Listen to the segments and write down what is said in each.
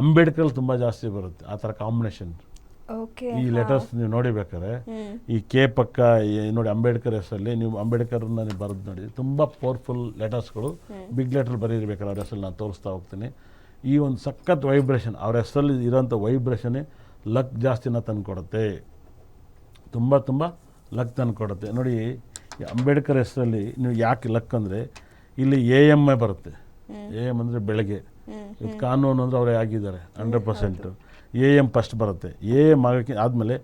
ಅಂಬೇಡ್ಕರ್ ತುಂಬ ಜಾಸ್ತಿ ಬರುತ್ತೆ ಆ ಥರ ಕಾಂಬಿನೇಷನ್. ಓಕೆ. ಈ ಲೆಟರ್ಸ್ ನೀವು ನೋಡಿಬೇಕಾದ್ರೆ ಈ ಕೆ ಪಕ್ಕ ನೋಡಿ ಅಂಬೇಡ್ಕರ್ ಹೆಸರಲ್ಲಿ ನೀವು ಅಂಬೇಡ್ಕರ್ನ ನೀವು ಬರೆದು ನೋಡಿ, ತುಂಬ ಪವರ್ಫುಲ್ ಲೆಟರ್ಸ್ಗಳು ಬಿಗ್ ಲೆಟರ್ ಬರೀರ್ಬೇಕಾದ್ರೆ ಅವ್ರ ಹೆಸರಲ್ಲಿ ನಾನು ತೋರಿಸ್ತಾ ಹೋಗ್ತೀನಿ. ಈ ಒಂದು ಸಖತ್ ವೈಬ್ರೇಷನ್ ಅವ್ರ ಹೆಸರಲ್ಲಿ ಇರೋಂಥ ವೈಬ್ರೇಷನ್ನೇ ಲಕ್ ಜಾಸ್ತಿನ ತಂದುಕೊಡುತ್ತೆ, ತುಂಬ ತುಂಬ ಲಕ್ ತಂದುಕೊಡುತ್ತೆ. ನೋಡಿ ಈ ಅಂಬೇಡ್ಕರ್ ಹೆಸರಲ್ಲಿ ನೀವು ಯಾಕೆ ಲಕ್ ಅಂದರೆ ಇಲ್ಲಿ ಎಮ್ ಬರುತ್ತೆ. ಎಮ್ ಅಂದರೆ ಬೆಳಗ್ಗೆ, ಇದು ಕಾನೂನು ಅಂದರೆ ಅವರೇ ಆಗಿದ್ದಾರೆ 100%. ಎಮ್ ಫಸ್ಟ್ ಬರುತ್ತೆ. ಎಮ್ ಆಗೋಕ್ಕೆ ಆದಮೇಲೆ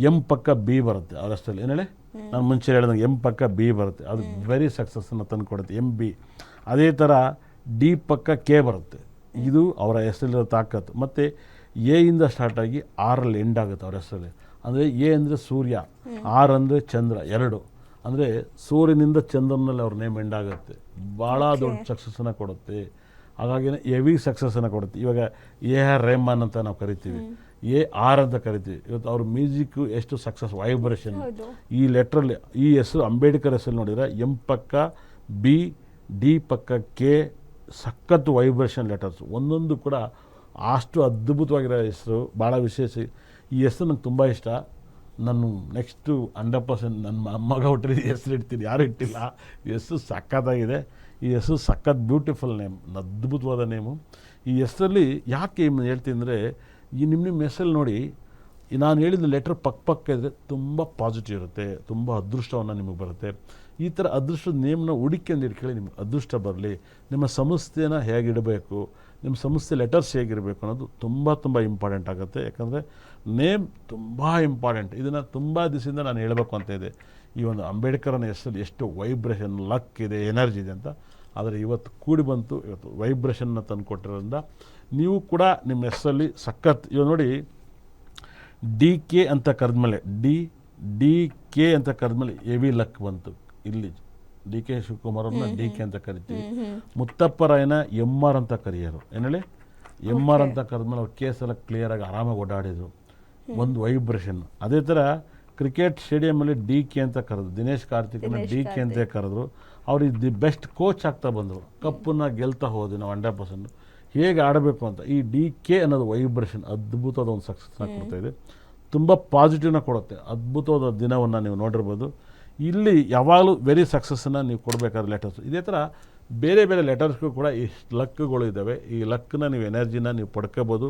ಎಮ್ ಪಕ್ಕ ಬಿ ಬರುತ್ತೆ ಅವ್ರ ಹೆಸರಲ್ಲಿ. ಏನು ಹೇಳಿ, ನಾನು ಮುಂಚೆ ಹೇಳಿದಂಗೆ ಎಮ್ ಪಕ್ಕ ಬಿ ಬರುತ್ತೆ, ಅದು ವೆರಿ ಸಕ್ಸಸ್ಸನ್ನು ತಂದು ಕೊಡುತ್ತೆ ಎಮ್ ಬಿ. ಅದೇ ಥರ ಡಿ ಪಕ್ಕ ಕೆ ಬರುತ್ತೆ, ಇದು ಅವರ ಹೆಸರಲ್ಲಿರೋ ತಾಕತ್ತು. ಮತ್ತು ಎಯಿಂದ ಸ್ಟಾರ್ಟ್ ಆಗಿ ಆರಲ್ಲಿ ಎಂಡ್ ಆಗುತ್ತೆ ಅವ್ರ ಹೆಸರಲ್ಲಿ. ಅಂದರೆ ಎ ಅಂದರೆ ಸೂರ್ಯ, ಆರ್ ಅಂದರೆ ಚಂದ್ರ, ಎರಡು ಅಂದರೆ ಸೂರ್ಯನಿಂದ ಚಂದ್ರನಲ್ಲಿ ಅವ್ರ ನೇಮ್ ಎಂಡ್ ಆಗುತ್ತೆ. ಭಾಳ ದೊಡ್ಡ ಸಕ್ಸಸ್ಸನ್ನು ಕೊಡುತ್ತೆ. ಹಾಗಾಗಿನೇ ಹೆವಿ ಸಕ್ಸಸ್ಸನ್ನು ಕೊಡುತ್ತೆ. ಇವಾಗ AR ರೆಹಮಾನ್ ಅಂತ ನಾವು ಕರಿತೀವಿ, AR ಅಂತ ಕರಿತೀವಿ. ಇವತ್ತು ಅವ್ರ ಮ್ಯೂಸಿಕ್ಕು ಎಷ್ಟು ಸಕ್ಸಸ್ ವೈಬ್ರೇಷನ್. ಈ ಲೆಟ್ರಲ್ಲಿ ಈ ಹೆಸರು ಅಂಬೇಡ್ಕರ್ ಹೆಸರು ನೋಡಿದರೆ ಎಮ್ ಪಕ್ಕ ಬಿ, ಡಿ ಪಕ್ಕ ಕೆ, ಸಖತ್ತು ವೈಬ್ರೇಷನ್ ಲೆಟರ್ಸ್ ಒಂದೊಂದು ಕೂಡ ಅಷ್ಟು ಅದ್ಭುತವಾಗಿರೋ ಹೆಸರು, ಭಾಳ ವಿಶೇಷ. ಈ ಹೆಸರು ನಂಗೆ ತುಂಬ ಇಷ್ಟ. ನಾನು ನೆಕ್ಸ್ಟು 100% ನನ್ನ ಮಗ ಹುಟ್ಟಿದ ಹೆಸರು ಇಡ್ತೀನಿ, ಯಾರು ಇಟ್ಟಿಲ್ಲ. ಈ ಹೆಸರು ಸಖತ್ತಾಗಿದೆ. ಈ ಹೆಸರು ಸಖತ್ ಬ್ಯೂಟಿಫುಲ್ ನೇಮ್, ಅದ್ಭುತವಾದ ನೇಮು. ಈ ಹೆಸರಲ್ಲಿ ಯಾಕೆ ಹೇಳ್ತೀನಿ ಅಂದರೆ, ಈ ನಿಮ್ಮ ಹೆಸರಲ್ಲಿ ನೋಡಿ, ನಾನು ಹೇಳಿದ ಲೆಟ್ರ್ ಪಕ್ಕ ಇದ್ದರೆ ತುಂಬ ಪಾಸಿಟಿವ್ ಇರುತ್ತೆ, ತುಂಬ ಅದೃಷ್ಟವನ್ನು ನಿಮಗೆ ಬರುತ್ತೆ. ಈ ಥರ ಅದೃಷ್ಟದ ನೇಮ್ನ ಹುಡುಕಿಂದು ಇಟ್ಕೊಳ್ಳಿ, ನಿಮ್ಗೆ ಅದೃಷ್ಟ ಬರಲಿ. ನಿಮ್ಮ ಸಂಸ್ಥೆನ ಹೇಗಿಡಬೇಕು, ನಿಮ್ಮ ಸಂಸ್ಥೆ ಲೆಟರ್ಸ್ ಹೇಗಿರಬೇಕು ಅನ್ನೋದು ತುಂಬ ತುಂಬ ಇಂಪಾರ್ಟೆಂಟ್ ಆಗುತ್ತೆ. ಯಾಕಂದರೆ ನೇಮ್ ತುಂಬ ಇಂಪಾರ್ಟೆಂಟ್. ಇದನ್ನು ತುಂಬ ದಿವಸದಿಂದ ನಾನು ಹೇಳಬೇಕು ಅಂತ ಇದೆ. ಈ ಒಂದು ಅಂಬೇಡ್ಕರನ ಹೆಸರಲ್ಲಿ ಎಷ್ಟು ವೈಬ್ರೇಷನ್, ಲಕ್ ಇದೆ, ಎನರ್ಜಿ ಇದೆ ಅಂತ. ಆದರೆ ಇವತ್ತು ಕೂಡಿ ಬಂತು, ಇವತ್ತು ವೈಬ್ರೇಷನ್ನ ತಂದು ಕೊಟ್ಟಿರೋದ್ರಿಂದ ನೀವು ಕೂಡ ನಿಮ್ಮ ಹೆಸರಲ್ಲಿ ಸಖತ್. ಇವಾಗ ನೋಡಿ, ಡಿ ಕೆ ಅಂತ ಕರೆದ್ಮೇಲೆ ಡಿ ಕೆ ಅಂತ ಕರೆದ್ಮೇಲೆ ಹೆವಿ ಲಕ್ ಬಂತು. ಇಲ್ಲಿ ಡಿ ಕೆ ಶಿವಕುಮಾರನ್ನ ಡಿ ಕೆ ಅಂತ ಕರಿತೀವಿ. ಮುತ್ತಪ್ಪರಾಯನ MR ಅಂತ ಕರೆಯೋರು. ಏನು ಹೇಳಿ, MR ಅಂತ ಕರೆದ್ಮೇಲೆ ಅವ್ರು ಕೇಸೆಲ್ಲ ಕ್ಲಿಯರಾಗಿ ಆರಾಮಾಗಿ ಓಡಾಡಿದರು, ಒಂದು ವೈಬ್ರೇಷನ್. ಅದೇ ಥರ ಕ್ರಿಕೆಟ್ ಸ್ಟೇಡಿಯಮಲ್ಲಿ ಡಿ ಕೆ ಅಂತ ಕರೆದ್ರು, ದಿನೇಶ್ ಕಾರ್ತಿಕ್ನ ಡಿ ಕೆ ಅಂತ ಕರೆದ್ರು. ಅವ್ರಿಗೆ ದಿ ಬೆಸ್ಟ್ ಕೋಚ್ ಆಗ್ತಾ ಬಂದರು, ಕಪ್ಪನ್ನು ಗೆಲ್ತಾ ಹೋದ್ವಿ ನಾವು 100%. ಹೇಗೆ ಆಡಬೇಕು ಅಂತ ಈ ಡಿ ಕೆ ಅನ್ನೋದು ವೈಬ್ರೇಷನ್ ಅದ್ಭುತವಾದ ಒಂದು ಸಕ್ಸಸ್ನ ಕೊಡ್ತಾಯಿದೆ, ತುಂಬ ಪಾಸಿಟಿವ್ನ ಕೊಡುತ್ತೆ. ಅದ್ಭುತವಾದ ದಿನವನ್ನು ನೀವು ನೋಡಿರ್ಬೋದು. ಇಲ್ಲಿ ಯಾವಾಗಲೂ ವೆರಿ ಸಕ್ಸಸ್ಸನ್ನು ನೀವು ಕೊಡಬೇಕಾದ್ರೆ ಲೆಟರ್ಸ್ ಇದೇ ಥರ ಬೇರೆ ಬೇರೆ ಲೆಟರ್ಸ್ಗೂ ಕೂಡ ಇಷ್ಟು ಲಕ್ಗಳು ಇದ್ದಾವೆ. ಈ ಲಕ್ಕನ್ನ ನೀವು ಎನರ್ಜಿನ ನೀವು ಪಡ್ಕೋಬೋದು.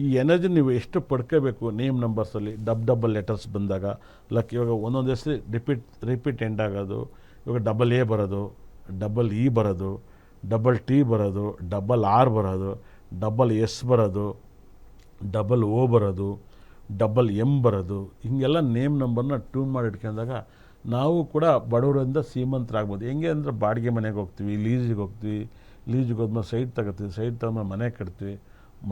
ಈ ಎನರ್ಜಿ ನೀವು ಎಷ್ಟು ಪಡ್ಕೋಬೇಕು, ನೇಮ್ ನಂಬರ್ಸಲ್ಲಿ ಡಬಲ್ ಲೆಟರ್ಸ್ ಬಂದಾಗ ಲಕ್. ಇವಾಗ ಒಂದೊಂದು ಹೆಸರು ರಿಪೀಟ್ ಎಂಡ್ ಆಗೋದು. ಇವಾಗ AA ಬರೋದು, E ಬರೋದು, T ಬರೋದು, R ಬರೋದು, S ಬರೋದು, O ಬರೋದು, M ಬರೋದು. ಹೀಗೆಲ್ಲ ನೇಮ್ ನಂಬರ್ನ ಟ್ಯೂನ್ ಮಾಡಿ ಇಟ್ಕೊಂಡಾಗ ನಾವು ಕೂಡ ಬಡವರಿಂದ ಶ್ರೀಮಂತರಾಗ್ಬೋದು. ಹೆಂಗೆ ಅಂದರೆ ಬಾಡಿಗೆ ಮನೆಗೆ ಹೋಗ್ತೀವಿ, ಲೀಸಿಗೆ ಹೋಗ್ತೀವಿ, ಲೀಸಿಗೆ ಹೋದ್ಮೇಲೆ ಸೈಟ್ ತಗೋತೀವಿ, ಸೈಟ್ ತಗೊಂಡ್ಮೇಲೆ ಮನೆ ಕಟ್ತೀವಿ,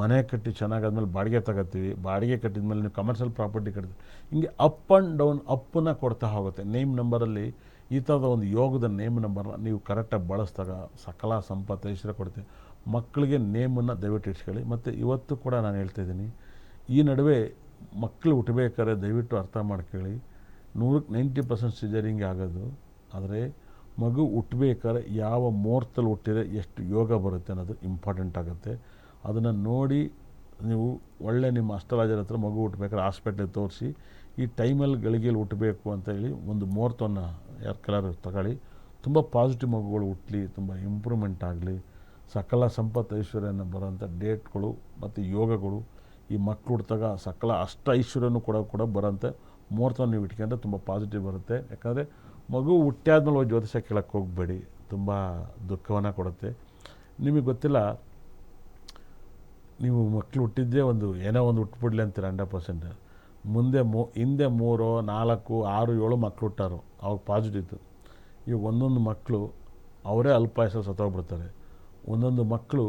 ಮನೆ ಕಟ್ಟಿ ಚೆನ್ನಾಗಾದ್ಮೇಲೆ ಬಾಡಿಗೆ ತಗೋತೀವಿ, ಬಾಡಿಗೆ ಕಟ್ಟಿದ್ಮೇಲೆ ನೀವು ಕಮರ್ಷಿಯಲ್ ಪ್ರಾಪರ್ಟಿ ಕಟ್ತೀವಿ. ಹಿಂಗೆ ಅಪ್ ಆ್ಯಂಡ್ ಡೌನ್ ಅಪ್ಪನ್ನ ಕೊಡ್ತಾ ಹೋಗುತ್ತೆ. ನೇಮ್ ನಂಬರಲ್ಲಿ ಈ ಥರದ ಒಂದು ಯೋಗದ ನೇಮ್ ನಂಬರ್ನ ನೀವು ಕರೆಕ್ಟಾಗಿ ಬಳಸಿದಾಗ ಸಕಲ ಸಂಪತ್ತು ಐಶ್ವರ್ಯ ಕೊಡ್ತೀವಿ. ಮಕ್ಕಳಿಗೆ ನೇಮನ್ನು ದಯವಿಟ್ಟು ಇಟ್ಕೊಳ್ಳಿ. ಮತ್ತು ಇವತ್ತು ಕೂಡ ನಾನು ಹೇಳ್ತಾಯಿದ್ದೀನಿ, ಈ ನಡುವೆ ಮಕ್ಕಳು ಹುಟ್ಟಬೇಕಾದ್ರೆ ದಯವಿಟ್ಟು ಅರ್ಥ ಮಾಡ್ಕೊಳ್ಳಿ, 90% ಸಿಜರಿಂಗ್ ಆಗೋದು. ಆದರೆ ಮಗು ಹುಟ್ಟಬೇಕಾದ್ರೆ ಯಾವ ಮುಹೂರ್ತದಲ್ಲಿ ಹುಟ್ಟಿದ್ರೆ ಎಷ್ಟು ಯೋಗ ಬರುತ್ತೆ ಅನ್ನೋದು ಇಂಪಾರ್ಟೆಂಟ್ ಆಗುತ್ತೆ. ಅದನ್ನು ನೋಡಿ ನೀವು ಒಳ್ಳೆ ನಿಮ್ಮ ಅಸ್ಟ್ರಾಲಜರ್ ಹತ್ರ ಮಗು ಹುಟ್ಟಬೇಕಾದ್ರೆ ಹಾಸ್ಪಿಟ್ಲಿಗೆ ತೋರಿಸಿ, ಈ ಟೈಮಲ್ಲಿ ಗಳಿಗೆಯಲ್ಲಿ ಹುಟ್ಟಬೇಕು ಅಂತೇಳಿ ಒಂದು ಮುಹೂರ್ತವನ್ನು ಯಾರು ತಗೊಳ್ಳಿ. ತುಂಬ ಪಾಸಿಟಿವ್ ಮಗುಗಳು ಹುಟ್ಟಲಿ, ತುಂಬ ಇಂಪ್ರೂವ್ಮೆಂಟ್ ಆಗಲಿ, ಸಕಲ ಸಂಪತ್ತು ಐಶ್ವರ್ಯನ ಬರೋಂಥ ಡೇಟ್ಗಳು ಮತ್ತು ಯೋಗಗಳು ಈ ಮಕ್ಕಳು ಹುಟ್ಟಿದಾಗ ಸಕಲ ಅಷ್ಟ ಐಶ್ವರ್ಯನೂ ಕೂಡ ಬರೋಂಥ ಮುಹೂರ್ತವನ್ನು ನೀವು ಇಟ್ಕೊಂಡ್ರೆ ತುಂಬ ಪಾಸಿಟಿವ್ ಬರುತ್ತೆ. ಯಾಕಂದರೆ ಮಗು ಹುಟ್ಟಾದ್ಮೇಲೆ ಹೋಗಿ ಜ್ಯೋತಿಷ ಕೇಳಕ್ಕೆ ಹೋಗಬೇಡಿ, ತುಂಬ ದುಃಖವನ್ನು ಕೊಡುತ್ತೆ. ನಿಮಗೆ ಗೊತ್ತಿಲ್ಲ, ನೀವು ಮಕ್ಕಳು ಹುಟ್ಟಿದ್ದೇ ಏನೋ ಒಂದು ಹುಟ್ಬಿಡ್ಲಿ ಅಂತೀರ 100%. ಮುಂದೆ ಹಿಂದೆ 3, 4, 6, 7 ಮಕ್ಕಳು ಹುಟ್ಟಾರು, ಅವಾಗ ಪಾಸಿಟಿವ್ ಇತ್ತು. ಈಗ ಒಂದೊಂದು ಮಕ್ಕಳು ಅವರೇ ಅಲ್ಪಾಯಸಲ್ಲಿ ಸತ್ತೋಗ್ಬಿಡ್ತಾರೆ. ಒಂದೊಂದು ಮಕ್ಕಳು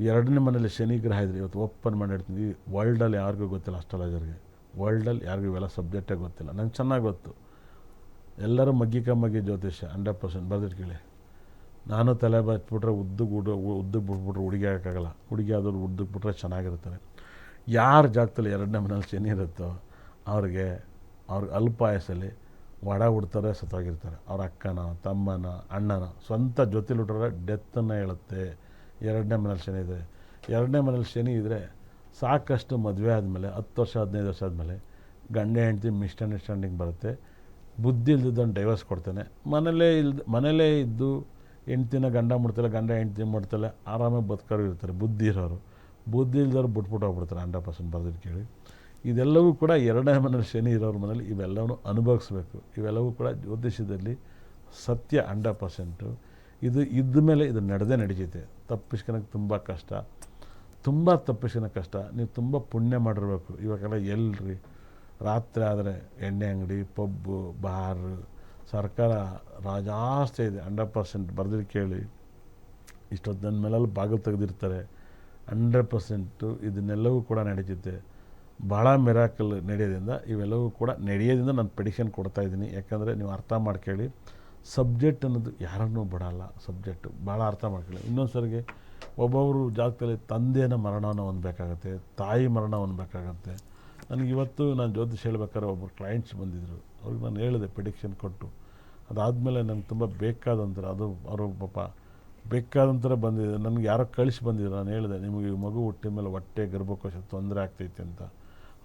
2ನೇ ಮನೇಲಿ ಶನಿ ಗ್ರಹ ಇದ್ರೆ ಇವತ್ತು ಓಪನ್ ಮಾಡಿ ಹೇಳ್ತೀನಿ, ವರ್ಲ್ಡಲ್ಲಿ ಯಾರಿಗೂ ಗೊತ್ತಿಲ್ಲ, ಅಸ್ಟ್ರಾಲಜರ್ಗೆ ವರ್ಲ್ಡಲ್ಲಿ ಯಾರಿಗೂ ಇವೆಲ್ಲ ಸಬ್ಜೆಕ್ಟೇ ಗೊತ್ತಿಲ್ಲ. ನಂಗೆ ಚೆನ್ನಾಗಿ ಗೊತ್ತು. ಎಲ್ಲರೂ ಮಗ್ಗಿ ಜ್ಯೋತಿಷ್ಯ 100% ಬರೆದಿಟ್ಕೊಳ್ಳಿ. ನಾನು ತಲೆ ಬಚ್ಬಿಟ್ರೆ ಉದ್ದಕ್ಕೆ ಬಿಟ್ಬಿಟ್ರೆ ಹುಡುಗಿ ಆಗೋಕ್ಕಾಗಲ್ಲ, ಹುಡುಗಿ ಆದವ್ರು ಉದ್ದಕ್ಕೆ ಬಿಟ್ರೆ ಚೆನ್ನಾಗಿರ್ತಾರೆ. ಯಾರ ಜಾಗದಲ್ಲಿ 2ನೇ ಮನೇಲಿ ಶನಿ ಇರುತ್ತೋ ಅವ್ರಿಗೆ ಅಲ್ಪಾಯಸಲ್ಲಿ ಒಡ ಹುಡ್ತಾರೆ, ಸತ್ತೋಗಿರ್ತಾರೆ. ಅವ್ರ ಅಕ್ಕನ, ತಮ್ಮನ, ಅಣ್ಣನ ಸ್ವಂತ ಜೊತೆಲಿ ಹುಟ್ಟರೆ ಡೆತ್ತನ್ನು ಹೇಳುತ್ತೆ. 2ನೇ ಮನೇಲಿ ಶನಿ ಇದೆ. ಎರಡನೇ ಮನೇಲಿ ಶನಿ ಇದ್ದರೆ ಸಾಕಷ್ಟು ಮದುವೆ ಆದಮೇಲೆ 10 ವರ್ಷ 15 ವರ್ಷ ಆದಮೇಲೆ ಗಂಡ ಹೆಂಡ್ತಿ ಮಿಸ್ಅಂಡರ್ಸ್ಟ್ಯಾಂಡಿಂಗ್ ಬರುತ್ತೆ. ಬುದ್ಧಿ ಇಲ್ದಿದ್ದವನು ಡೈವರ್ಸ್ ಕೊಡ್ತಾನೆ. ಮನೇಲೇ ಇದ್ದು ಹೆಂಡ್ತಿನ ಗಂಡ ಮುಡ್ತಲ್ಲ, ಗಂಡ ಹೆಂಡ್ತಿ ಮುಡ್ತಲ್ಲ, ಆರಾಮಾಗಿ ಬದುಕೋರು ಇರ್ತಾರೆ ಬುದ್ಧಿ ಇರೋರು. ಬುದ್ಧಿ ಇಲ್ದವ್ರು ಬಿಟ್ಬಿಟ್ಟು ಹೋಗ್ಬಿಡ್ತಾರೆ 100% ಬರೆದಿದ್ದು ಕೇಳಿ. ಇದೆಲ್ಲವೂ ಕೂಡ ಎರಡನೇ ಮನೇಲಿ ಶನಿ ಇರೋರ ಮನೇಲಿ ಇವೆಲ್ಲವೂ ಅನುಭವಿಸ್ಬೇಕು. ಇವೆಲ್ಲವೂ ಕೂಡ ಜ್ಯೋತಿಷ್ಯದಲ್ಲಿ ಸತ್ಯ 100%. ಇದು ಇದ್ದ ಮೇಲೆ ಇದು ನಡೀತೈತೆ. ತಪ್ಪಿಸ್ಕೊಳಕ್ಕೆ ತುಂಬ ಕಷ್ಟ, ತುಂಬ ತಪ್ಪಿಸ್ಕೊಳಕ್ಕೆ ಕಷ್ಟ. ನೀವು ತುಂಬ ಪುಣ್ಯ ಮಾಡಿರ್ಬೇಕು. ಇವಾಗೆಲ್ಲ ಎಲ್ರಿ ರಾತ್ರಿ ಆದರೆ ಎಣ್ಣೆ ಅಂಗಡಿ, ಪಬ್ಬು, ಬಾರ್, ಸರ್ಕಾರ ಜಾಸ್ತಿ ಇದೆ. 100% ಬರೆದಿದ್ದು ಕೇಳಿ. ಇಷ್ಟೊತ್ತು ಮೇಲೆಲ್ಲ ಬಾಗಿಲು ತೆಗೆದಿರ್ತಾರೆ. 100% ಇದನ್ನೆಲ್ಲವೂ ಕೂಡ ನಡೀತೈತೆ. ಭಾಳ ಮಿರಾಕಲ್ ನಡೆಯೋದ್ರಿಂದ ಇವೆಲ್ಲವೂ ಕೂಡ ನಡೆಯೋದ್ರಿಂದ ನಾನು ಪ್ರೆಡಿಕ್ಷನ್ ಕೊಡ್ತಾಯಿದ್ದೀನಿ. ಯಾಕಂದರೆ ನೀವು ಅರ್ಥ ಮಾಡ್ಕೊಳ್ಳಿ, ಸಬ್ಜೆಕ್ಟ್ ಅನ್ನೋದು ಯಾರನ್ನೂ ಬಿಡಲ್ಲ. ಸಬ್ಜೆಕ್ಟು ಭಾಳ ಅರ್ಥ ಮಾಡ್ಕೊಳ್ಳಿ. ಇನ್ನೊಂದು ಸರಿಗೆ ಒಬ್ಬೊಬ್ಬರು ಜಾಗದಲ್ಲಿ ತಂದೆಯ ಮರಣವನ್ನು ಹೊಂದಬೇಕಾಗತ್ತೆ, ತಾಯಿ ಮರಣ ಹೊಂದಬೇಕಾಗತ್ತೆ. ನನಗಿವತ್ತು ನಾನು ಜ್ಯೋತಿಷ್ ಹೇಳ್ಬೇಕಾದ್ರೆ ಒಬ್ಬರು ಕ್ಲೈಂಟ್ಸ್ ಬಂದಿದ್ದರು. ಅವ್ರಿಗೆ ನಾನು ಹೇಳಿದೆ ಪ್ರೆಡಿಕ್ಷನ್ ಕೊಟ್ಟು. ಅದಾದಮೇಲೆ ನನಗೆ ತುಂಬ ಬೇಕಾದಂಥರ ಅದು ಅವರು ಪಾಪ ಬೇಕಾದಂಥರ ಬಂದಿದೆ. ನನಗೆ ಯಾರೋ ಕಳಿಸಿ ಬಂದಿದ್ರು. ನಾನು ಹೇಳಿದೆ, ನಿಮಗೆ ಮಗು ಹುಟ್ಟಿದ ಮೇಲೆ ಹೊಟ್ಟೆ ಗರ್ಭಕೋಶ ತೊಂದರೆ ಆಗ್ತೈತೆ ಅಂತ.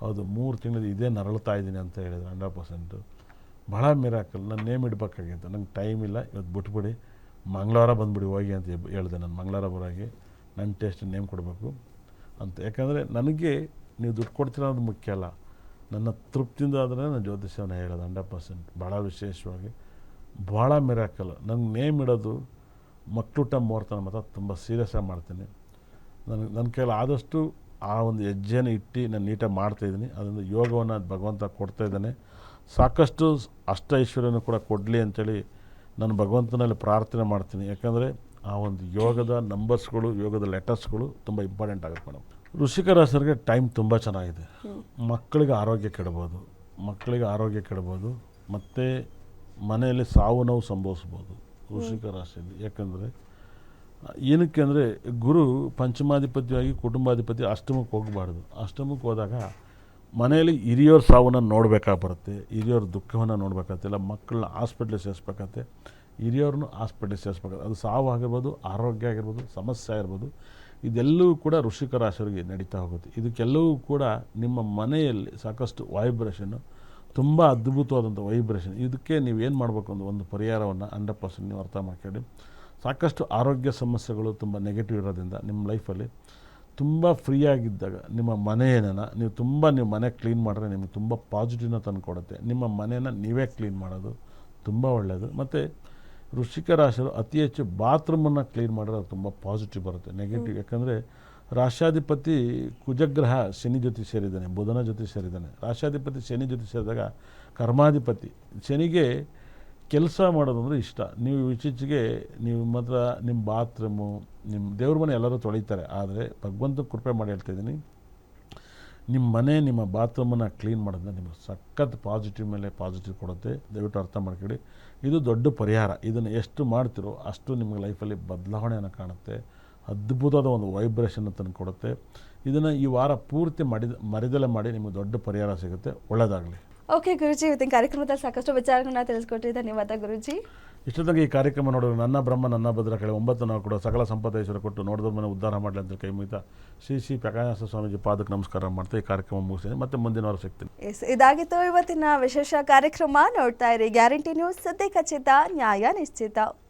ಹೌದು, 3 ತಿಂಗಳು ಇದೇ ನರಳ್ತಾ ಇದ್ದೀನಿ ಅಂತ ಹೇಳಿದ್ರು. 100% ಭಾಳ ಮಿರಾಕಲ್. ನಾನು ನೇಮ್ ಇಡಬೇಕಾಗಿತ್ತು. ನಂಗೆ ಟೈಮ್ ಇಲ್ಲ, ಇವತ್ತು ಬಿಟ್ಬಿಡಿ, ಮಂಗಳವಾರ ಬಂದುಬಿಡಿ ಹೋಗಿ ಅಂತ ಹೇಳಿದೆ. ನಾನು ಮಂಗಳವಾರ ಬರೋಗಿ ನನ್ನ ಟೇಸ್ಟ್ ನೇಮ್ ಕೊಡಬೇಕು ಅಂತ. ಯಾಕಂದರೆ ನನಗೆ ನೀವು ದುಡ್ಡು ಕೊಡ್ತೀರ ಅನ್ನೋದು ಮುಖ್ಯ ಅಲ್ಲ, ನನ್ನ ತೃಪ್ತಿಯಿಂದ ಆದರೆ ನಾನು ಜ್ಯೋತಿಷ್ಯವನ್ನು ಹೇಳೋದು 100%. ಭಾಳ ವಿಶೇಷವಾಗಿ ಭಾಳ ಮಿರಾಕಲ್. ನಂಗೆ ನೇಮ್ ಇಡೋದು ಮಕ್ಕಳುಟ ಮುಹೂರ್ತನ ಮಾತ್ರ ತುಂಬ ಸೀರಿಯಸ್ಸಾಗಿ ಮಾಡ್ತೀನಿ. ನನ್ನ ಕೈಲಿ ಆದಷ್ಟು ಆ ಒಂದು ಹೆಜ್ಜೆನ ಇಟ್ಟು ನಾನು ನೀಟಾಗಿ ಮಾಡ್ತಾಯಿದ್ದೀನಿ. ಅದರಿಂದ ಯೋಗವನ್ನು ಭಗವಂತ ಕೊಡ್ತಾಯಿದ್ದಾನೆ. ಸಾಕಷ್ಟು ಅಷ್ಟ ಐಶ್ವರ್ಯನೂ ಕೂಡ ಕೊಡಲಿ ಅಂಥೇಳಿ ನಾನು ಭಗವಂತನಲ್ಲಿ ಪ್ರಾರ್ಥನೆ ಮಾಡ್ತೀನಿ. ಯಾಕಂದರೆ ಆ ಒಂದು ಯೋಗದ ನಂಬರ್ಸ್ಗಳು, ಯೋಗದ ಲೆಟರ್ಸ್ಗಳು ತುಂಬ ಇಂಪಾರ್ಟೆಂಟ್ ಆಗುತ್ತೆ ಮೇಡಮ್. ವೃಶ್ಚಿಕ ರಾಶಿಯವರಿಗೆ ಟೈಮ್ ತುಂಬ ಚೆನ್ನಾಗಿದೆ. ಮಕ್ಕಳಿಗೆ ಆರೋಗ್ಯ ಕೆಡಬೋದು, ಮತ್ತು ಮನೆಯಲ್ಲಿ ಸಾವು ನೋವು ಸಂಭವಿಸ್ಬೋದು ವೃಶ್ಚಿಕ ರಾಶಿಯಲ್ಲಿ. ಯಾಕಂದರೆ ಏನಕ್ಕೆ ಅಂದರೆ ಗುರು ಪಂಚಮಾಧಿಪತಿಯಾಗಿ ಕುಟುಂಬಾಧಿಪತಿ ಅಷ್ಟಮಕ್ಕೆ ಹೋಗಬಾರ್ದು. ಅಷ್ಟಮಕ್ಕೆ ಹೋದಾಗ ಮನೆಯಲ್ಲಿ ಹಿರಿಯವ್ರ ಸಾವನ್ನು ನೋಡಬೇಕಾಗಿ ಬರುತ್ತೆ, ಹಿರಿಯವ್ರ ದುಃಖವನ್ನು ನೋಡಬೇಕಾಗತ್ತೆ, ಇಲ್ಲ ಮಕ್ಕಳನ್ನ ಹಾಸ್ಪಿಟ್ಲಿಗೆ ಸೇರಿಸ್ಬೇಕಾಗತ್ತೆ, ಹಿರಿಯವ್ರನ್ನೂ ಹಾಸ್ಪಿಟ್ಲಿಗೆ ಸೇರಿಸ್ಬೇಕಾಗತ್ತೆ. ಅದು ಸಾವು ಆಗಿರ್ಬೋದು, ಆರೋಗ್ಯ ಆಗಿರ್ಬೋದು, ಸಮಸ್ಯೆ ಆಗಿರ್ಬೋದು, ಇದೆಲ್ಲವೂ ಕೂಡ ವೃಶ್ಚಿಕ ರಾಶಿಯವರಿಗೆ ನಡೀತಾ ಹೋಗುತ್ತೆ. ಇದಕ್ಕೆಲ್ಲವೂ ಕೂಡ ನಿಮ್ಮ ಮನೆಯಲ್ಲಿ ಸಾಕಷ್ಟು ವೈಬ್ರೇಷನ್ನು, ತುಂಬ ಅದ್ಭುತವಾದಂಥ ವೈಬ್ರೇಷನ್. ಇದಕ್ಕೆ ನೀವೇನು ಮಾಡಬೇಕು ಅಂದರೆ ಒಂದು ಪರಿಹಾರವನ್ನು 100% ನೀವು ಅರ್ಥ ಮಾಡ್ಕೊಳ್ಳಿ. ಸಾಕಷ್ಟು ಆರೋಗ್ಯ ಸಮಸ್ಯೆಗಳು ತುಂಬ ನೆಗೆಟಿವ್ ಇರೋದ್ರಿಂದ ನಿಮ್ಮ ಲೈಫಲ್ಲಿ ತುಂಬ ಫ್ರೀಯಾಗಿದ್ದಾಗ ನಿಮ್ಮ ಮನೆಯನ್ನು ನೀವು ಮನೆ ಕ್ಲೀನ್ ಮಾಡಿದ್ರೆ ನಿಮಗೆ ತುಂಬ ಪಾಸಿಟಿವ್ನ ತಂದು ಕೊಡುತ್ತೆ. ನಿಮ್ಮ ಮನೆಯನ್ನು ನೀವೇ ಕ್ಲೀನ್ ಮಾಡೋದು ತುಂಬ ಒಳ್ಳೆಯದು. ಮತ್ತು ವೃಶ್ಚಿಕ ರಾಶಿಯವರು ಅತಿ ಹೆಚ್ಚು ಬಾತ್ರೂಮನ್ನು ಕ್ಲೀನ್ ಮಾಡಿದ್ರೆ ಅದು ತುಂಬ ಪಾಸಿಟಿವ್ ಬರುತ್ತೆ. ನೆಗೆಟಿವ್, ಯಾಕಂದರೆ ರಾಶ್ಯಾಧಿಪತಿ ಕುಜಗ್ರಹ ಶನಿ ಜೊತೆ ಸೇರಿದ್ದಾನೆ, ಬುಧನ ಜೊತೆ ಸೇರಿದ್ದಾನೆ. ರಾಶ್ಯಾಧಿಪತಿ ಶನಿ ಜೊತೆ ಸೇರಿದಾಗ ಕರ್ಮಾಧಿಪತಿ ಶನಿಗೆ ಕೆಲಸ ಮಾಡೋದು ಅಂದರೆ ಇಷ್ಟ. ನೀವು ಇತ್ತೀಚೆಗೆ ನೀವು ಮಾತ್ರ ನಿಮ್ಮ ಬಾತ್ರೂಮು, ನಿಮ್ಮ ದೇವ್ರ ಮನೆ ಎಲ್ಲರೂ ತೊಳಿತಾರೆ. ಆದರೆ ಭಗವಂತ ಕೃಪೆ ಮಾಡಿ ಹೇಳ್ತಾಯಿದ್ದೀನಿ, ನಿಮ್ಮ ಮನೆ, ನಿಮ್ಮ ಬಾತ್ರೂಮನ್ನು ಕ್ಲೀನ್ ಮಾಡೋದನ್ನ ನಿಮಗೆ ಸಖತ್ ಪಾಸಿಟಿವ್ ಮೇಲೆ ಪಾಸಿಟಿವ್ ಕೊಡುತ್ತೆ. ದಯವಿಟ್ಟು ಅರ್ಥ ಮಾಡ್ಕೊಳ್ಳಿ. ಇದು ದೊಡ್ಡ ಪರಿಹಾರ. ಇದನ್ನು ಎಷ್ಟು ಮಾಡ್ತಿರೋ ಅಷ್ಟು ನಿಮಗೆ ಲೈಫಲ್ಲಿ ಬದಲಾವಣೆಯನ್ನು ಕಾಣುತ್ತೆ. ಅದ್ಭುತವಾದ ಒಂದು ವೈಬ್ರೇಷನ್ ತಂದು ಕೊಡುತ್ತೆ. ಇದನ್ನು ಈ ವಾರ ಪೂರ್ತಿ ಮರಿದಲ್ಲೇ ಮಾಡಿ ನಿಮಗೆ ದೊಡ್ಡ ಪರಿಹಾರ ಸಿಗುತ್ತೆ. ಒಳ್ಳೆಯದಾಗಲಿ. ಓಕೆ ಗುರುಜಿ, ಇವತ್ತಿನ ಕಾರ್ಯಕ್ರಮದಲ್ಲಿ ಸಾಕಷ್ಟು ವಿಚಾರಗಳನ್ನ ತಿಳಿಸ್ಕೊಟ್ರಿ. ಧನ್ಯವಾದ ಗುರುಜಿ. ಇಷ್ಟೊತ್ತಿಗೆ ಈ ಕಾರ್ಯಕ್ರಮ ನೋಡಿದ್ರೆ ನನ್ನ ಬ್ರಹ್ಮ ನನ್ನ ಭದ್ರ ಕಳೆ 9 ನಾವು ಕೂಡ ಸಕಲ ಸಂಪತ್ತೇಶ್ವರ ಕೊಟ್ಟು ನೋಡಿದ್ರ ಮನೆ ಉದ್ಧಾರ ಮಾಡಲಿ ಅಂತ ಕೈ ಮುಗಿತಾ ಶ್ರೀ ಪ್ರಕಾಶ ಸ್ವಾಮೀಜಿ ಪಾದಕ್ಕೆ ನಮಸ್ಕಾರ ಮಾಡ್ತಾ ಈ ಕಾರ್ಯಕ್ರಮ ಮುಗಿಸ್ತೀನಿ. ಮತ್ತೆ ಮುಂದಿನ ವಾರ ಸಿಗ್ತೀನಿ. ಇದಾಗಿತ್ತು ಇವತ್ತಿನ ವಿಶೇಷ ಕಾರ್ಯಕ್ರಮ. ನೋಡ್ತಾ ಇರಿ ಗ್ಯಾರಂಟಿ ನ್ಯೂಸ್, ಸದ್ಯ ಖಚಿತ, ನ್ಯಾಯ ನಿಶ್ಚಿತ.